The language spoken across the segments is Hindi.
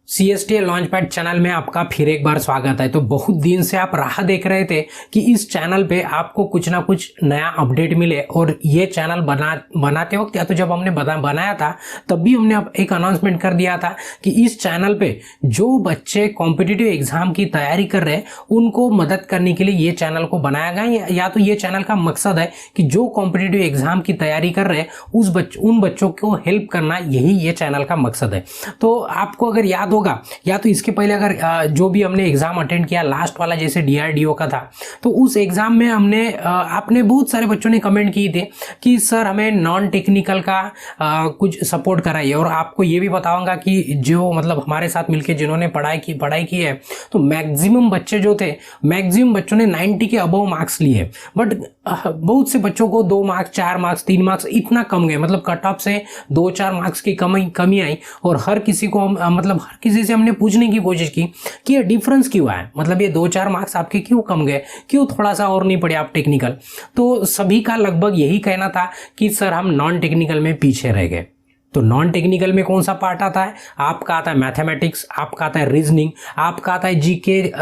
CSTL लॉन्चपैड चैनल में आपका फिर एक बार स्वागत है। तो बहुत दिन से आप राह देख रहे थे कि इस चैनल पे आपको कुछ ना कुछ नया अपडेट मिले, और ये चैनल बनाते वक्त या तो जब हमने बनाया था तब भी हमने एक अनाउंसमेंट कर दिया था कि इस चैनल पे जो बच्चे कॉम्पिटिटिव एग्जाम की तैयारी कर रहे हैं उनको मदद करने के लिए ये चैनल को बनाया गया। या तो ये चैनल का मकसद है कि जो कॉम्पिटिटिव एग्जाम की तैयारी कर रहे हैं उन बच्चों को हेल्प करना, यही ये चैनल का मकसद है। तो आपको अगर याद होगा या तो इसके पहले अगर जो भी हमने एग्जाम अटेंड किया लास्ट वाला जैसे DRDO का था, तो उस एग्जाम में हमने आपने बहुत सारे बच्चों ने कमेंट किए थे कि सर हमें नॉन टेक्निकल का कुछ सपोर्ट कराइए। और आपको ये भी बताऊंगा कि जो मतलब हमारे साथ मिलके जिन्होंने पढ़ाई की है, तो मैक्सिमम बच्चे जो थे, मैक्सिमम बच्चों ने 90 के अबव मार्क्स लिए। बट बहुत से बच्चों को 2 मार्क्स 4 मार्क्स 3 मार्क्स इतना कम गए, मतलब कट ऑफ से 2-4 मार्क्स की कमी आई। और हर किसी को हर किसी से हमने पूछने की कोशिश की कि ये डिफरेंस क्यों आया, मतलब ये 2-4 मार्क्स आपके क्यों कम गए, क्यों थोड़ा सा और नहीं पढ़े आप टेक्निकल। तो सभी का लगभग यही कहना था कि सर हम नॉन टेक्निकल में पीछे रह गए। तो नॉन टेक्निकल में कौन सा पार्ट आता है? आपका आता है मैथमेटिक्स, आपका आता है रीजनिंग, आपका आता है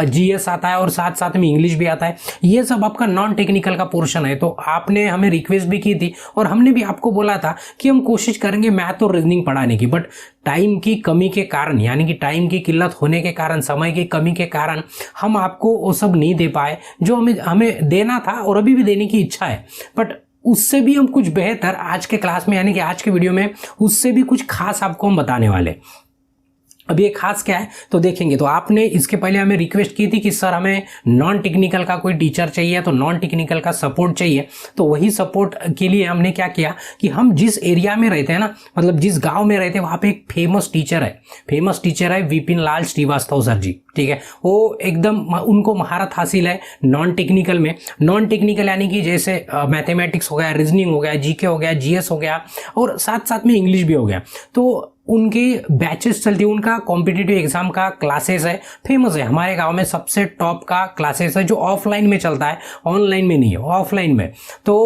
GS आता है, और साथ साथ में इंग्लिश भी आता है। ये सब आपका नॉन टेक्निकल का पोर्शन है। तो आपने हमें रिक्वेस्ट भी की थी और हमने भी आपको बोला था कि हम कोशिश करेंगे मैथ और रीजनिंग पढ़ाने की, बट टाइम की कमी के कारण, यानी कि टाइम की किल्लत होने के कारण, समय की कमी के कारण हम आपको वो सब नहीं दे पाए जो हमें देना था, और अभी भी देने की इच्छा है। बट उससे भी हम कुछ बेहतर आज के क्लास में, यानी कि आज के वीडियो में उससे भी कुछ खास आपको हम बताने वाले। अब ये खास क्या है तो देखेंगे। तो आपने इसके पहले हमें रिक्वेस्ट की थी कि सर हमें नॉन टेक्निकल का कोई टीचर चाहिए, तो नॉन टेक्निकल का सपोर्ट चाहिए। तो वही सपोर्ट के लिए हमने क्या किया कि हम जिस एरिया में रहते हैं ना, मतलब जिस गांव में रहते हैं, वहाँ पे एक फेमस टीचर है विपिन लाल श्रीवास्तव सर जी। ठीक है, वो एकदम उनको महारत हासिल है नॉन टेक्निकल में। नॉन टेक्निकल यानी कि जैसे मैथमेटिक्स हो गया, रीजनिंग हो गया, GK हो गया, GS हो गया, और साथ साथ में इंग्लिश भी हो गया। तो उनके बैचेस चलती है, उनका कॉम्पिटिटिव एग्जाम का क्लासेस है, फेमस है हमारे गांव में, सबसे टॉप का क्लासेस है जो ऑफलाइन में चलता है, ऑनलाइन में नहीं है, ऑफलाइन में। तो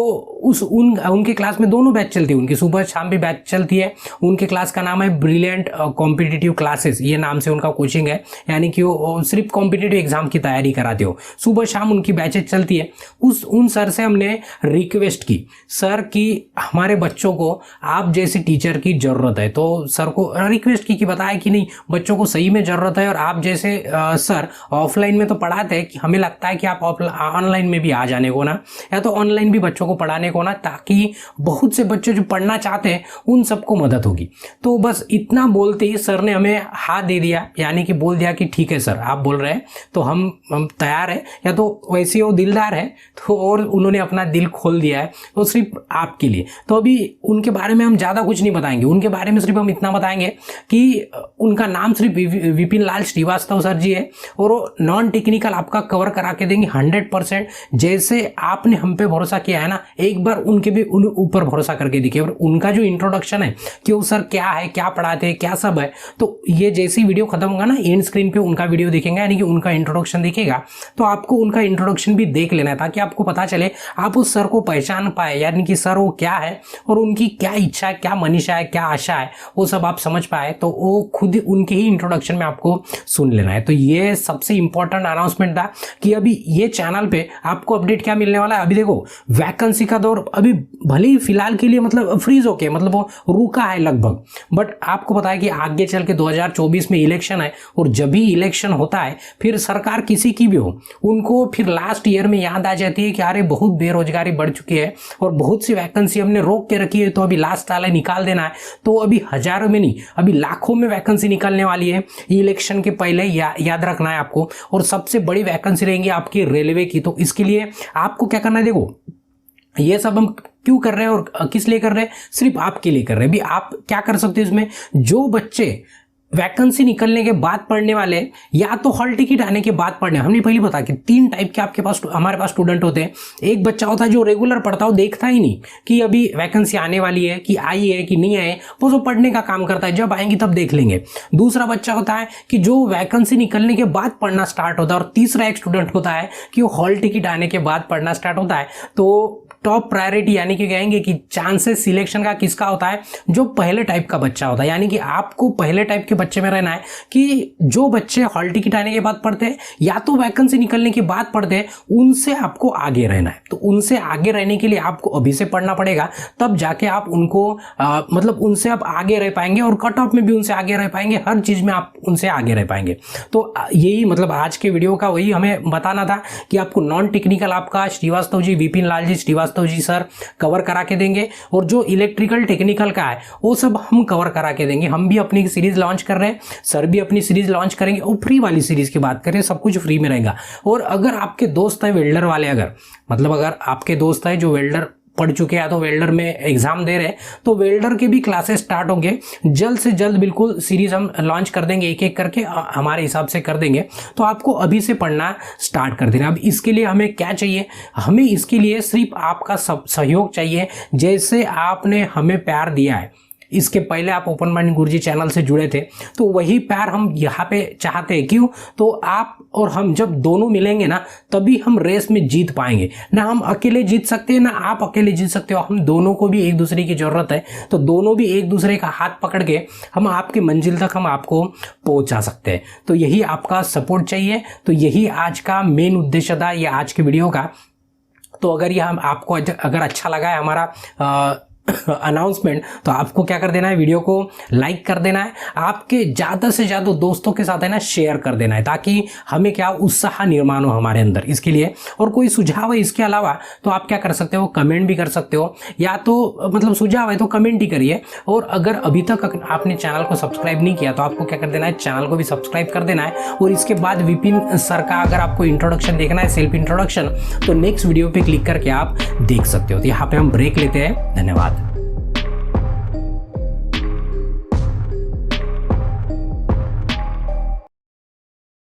उनके क्लास में दोनों बैच चलती है, उनकी सुबह शाम भी बैच चलती है। उनके क्लास का नाम है ब्रिलियंट कॉम्पिटिटिव क्लासेस, ये नाम से उनका कोचिंग है, यानी कि वो सिर्फ कॉम्पिटिटिव एग्जाम की तैयारी कराते हो। सुबह शाम उनकी बैचेस चलती है। उन सर से हमने रिक्वेस्ट की, सर कि हमारे बच्चों को आप जैसी टीचर की जरूरत है। तो सर को रिक्वेस्ट की कि बताया कि नहीं, बच्चों को सही में जरूरत है, और आप जैसे सर ऑफलाइन में तो पढ़ाते हैं कि हमें लगता है कि आप ऑनलाइन में भी आ जाने को ना, या तो ऑनलाइन भी बच्चों को पढ़ाने को ना, ताकि बहुत से बच्चे जो पढ़ना चाहते हैं उन सबको मदद होगी। तो बस इतना बोलते ही सर ने हमें हाथ दे दिया, यानी कि बोल दिया कि ठीक है सर आप बोल रहे हैं तो हम तैयार है। या तो वैसे वो दिलदार है, तो और उन्होंने अपना दिल खोल दिया है वो सिर्फ आपके लिए। तो अभी उनके बारे में हम ज़्यादा कुछ नहीं बताएंगे, उनके बारे में सिर्फ हम इतना बताएंगे कि उनका नाम सिर्फ विपिन लाल श्रीवास्तव सर जी है, और वो नॉन टेक्निकल आपका कवर करा के देंगे 100%। जैसे आपने हम पे भरोसा किया है ना, एक बार उनके भी ऊपर भरोसा करके दिखे। और उनका जो इंट्रोडक्शन है कि वो सर क्या है, क्या पढ़ाते हैं, क्या सब है, तो ये जैसी वीडियो खत्म होगा ना, एंड स्क्रीन पे उनका वीडियो देखेंगे, यानी कि उनका इंट्रोडक्शन दिखेगा। तो आपको उनका इंट्रोडक्शन भी देख लेना है, ताकि आपको पता चले, आप उस सर को पहचान पाए, यानी कि सर वो क्या है और उनकी क्या इच्छा है, क्या मनीषा है, क्या आशा है, वो सब आप समझ पाए। तो वो खुद उनके ही इंट्रोडक्शन में आपको सुन लेना है। तो ये सबसे इंपॉर्टेंट अनाउंसमेंट था कि अभी ये चैनल पे आपको अपडेट क्या मिलने वाला है। अभी देखो वैकेंसी का दौर अभी भले ही फिलहाल के लिए मतलब फ्रीज होके, मतलब वो रुका है लगभग, बट आपको पता है कि आगे चल के 2024 में इलेक्शन है, और जब भी इलेक्शन होता है फिर सरकार किसी की भी हो, उनको फिर लास्ट ईयर में याद आ जाती है कि अरे बहुत बेरोजगारी बढ़ चुकी है और बहुत सी वैकेंसी हमने रोक के रखी है, तो अभी लास्ट साल है निकाल देना है। तो अभी हजारों में नहीं, अभी लाखों में वैकेंसी निकलने वाली है इलेक्शन के पहले, याद रखना है आपको। और सबसे बड़ी वैकेंसी रहेंगी आपकी रेलवे की। तो इसके लिए आपको क्या करना है, देखो ये सब हम क्यों कर रहे हैं और किस लिए कर रहे हैं, सिर्फ आपके लिए कर रहे हैं। भी आप क्या कर सकते हैं इसमें, जो बच्चे वैकेंसी निकलने के बाद पढ़ने वाले, या तो हॉल टिकट आने के बाद पढ़ने, हमने पहले बता कि 3 टाइप के आपके पास हमारे पास स्टूडेंट होते हैं। एक बच्चा होता है जो रेगुलर पढ़ता हो, देखता ही नहीं कि अभी वैकेंसी आने वाली है, कि आई है कि नहीं आए, वो जो पढ़ने का काम करता है, जब आएंगी तब देख लेंगे। दूसरा बच्चा होता है कि जो वैकेंसी निकलने के बाद पढ़ना स्टार्ट होता है, और तीसरा एक स्टूडेंट होता है कि वो हॉल टिकट आने के बाद पढ़ना स्टार्ट होता है। तो टॉप प्रायोरिटी, यानी कि कहेंगे कि चांसेस सिलेक्शन का किसका होता है, जो पहले टाइप का बच्चा होता है। यानी कि आपको पहले टाइप के बच्चे में रहना है कि जो बच्चे हॉल टिकट आने के बाद पढ़ते हैं या तो वैकेंसी निकलने के बाद पढ़ते हैं, उनसे आपको आगे रहना है। तो उनसे आगे रहने के लिए आपको अभी से पढ़ना पड़ेगा, तब जाके आप उनको मतलब उनसे आप आगे रह पाएंगे और कट ऑफ में भी उनसे आगे रह पाएंगे, हर चीज़ में आप उनसे आगे रह पाएंगे। तो यही मतलब आज के वीडियो का वही हमें बताना था कि आपको नॉन टेक्निकल आपका श्रीवास्तव जी, विपिन लाल जी श्रीवास्तव जी सर कवर करा के देंगे, और जो इलेक्ट्रिकल टेक्निकल का है वो सब हम कवर करा के देंगे। हम भी अपनी सीरीज लॉन्च कर रहे हैं, सर भी अपनी सीरीज लॉन्च करेंगे, और फ्री वाली सीरीज की बात करें सब कुछ फ्री में रहेगा। और अगर आपके दोस्त हैं वेल्डर वाले, अगर आपके दोस्त हैं जो वेल्डर पढ़ चुके हैं तो वेल्डर में एग्जाम दे रहे हैं, तो वेल्डर के भी क्लासेस स्टार्ट होंगे जल्द से जल्द। बिल्कुल सीरीज हम लॉन्च कर देंगे, एक एक करके हमारे हिसाब से कर देंगे। तो आपको अभी से पढ़ना स्टार्ट कर देना। अब इसके लिए हमें क्या चाहिए? हमें इसके लिए सिर्फ आपका सहयोग चाहिए। जैसे आपने हमें प्यार दिया है, इसके पहले आप ओपन माइंड गुरुजी चैनल से जुड़े थे, तो वही प्यार हम यहाँ पे चाहते हैं। क्यों? तो आप और हम जब दोनों मिलेंगे ना, तभी हम रेस में जीत पाएंगे। ना हम अकेले जीत सकते हैं, ना आप अकेले जीत सकते हो। हम दोनों को भी एक दूसरे की जरूरत है, तो दोनों भी एक दूसरे का हाथ पकड़ के हम आपकी मंजिल तक हम आपको पहुंचा सकते हैं। तो यही आपका सपोर्ट चाहिए। तो यही आज का मेन उद्देश्य था, ये आज के वीडियो का। तो अगर ये आपको अगर अच्छा लगा है हमारा अनाउंसमेंट, तो आपको क्या कर देना है? वीडियो को लाइक कर देना है, आपके ज़्यादा से ज़्यादा दोस्तों के साथ है ना शेयर कर देना है, ताकि हमें क्या उत्साह निर्माण हो हमारे अंदर इसके लिए। और कोई सुझाव है इसके अलावा तो आप क्या कर सकते हो? कमेंट भी कर सकते हो, या तो मतलब सुझाव है तो कमेंट ही करिए। और अगर अभी तक आपने चैनल को सब्सक्राइब नहीं किया तो आपको क्या कर देना है? चैनल को भी सब्सक्राइब कर देना है। और इसके बाद विपिन सर का अगर आपको इंट्रोडक्शन देखना है, सेल्फ इंट्रोडक्शन, तो नेक्स्ट वीडियो पर क्लिक करके आप देख सकते हो। तो यहाँ पर हम ब्रेक लेते हैं। धन्यवाद।